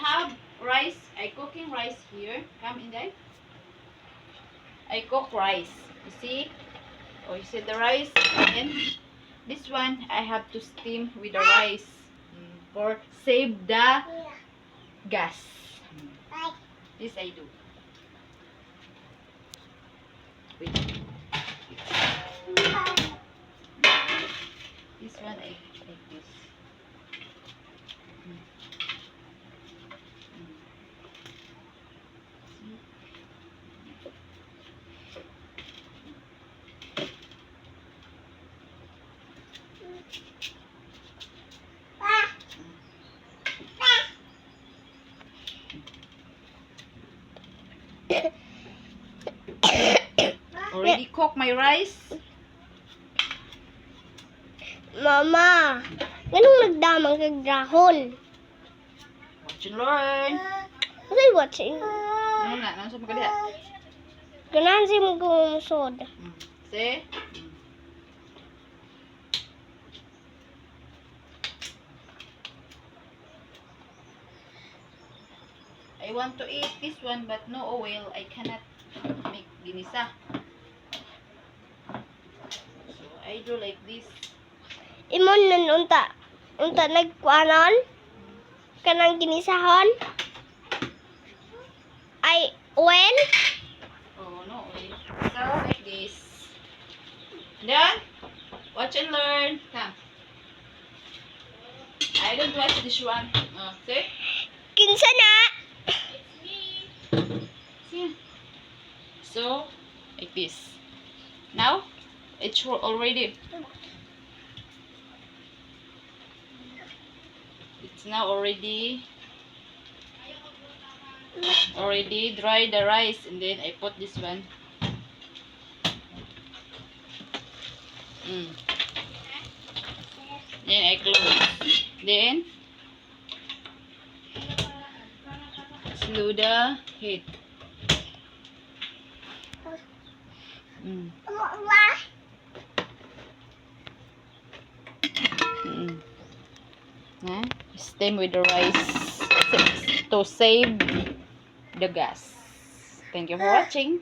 have rice. I cooking rice here. Come in there. I cook rice. You see? Oh, you see the rice? And this one, I have to steam with the rice for save the gas. This I do. Wait. This one I like this. Already cook my rice. Mama, ganun nagdamang kag dahon. Watch and learn. Kasi watching. Ano na? Ano sa magkaliha? Ganahan siya mag-umusod. See? I want to eat this one but no oil. I cannot make ginisa. So I do like this. Imon nun unta nagkuanon kanang ginisahon ay oil. Oh no oil. So like this. Done? Watch and learn. Come. I don't watch this one. Oh, see? Kinsa na? See? So like this. Now it's already. It's now already dry the rice, and then I put this one. Then I close. Then slow the heat. Steam with the rice to save the gas. Thank you for watching.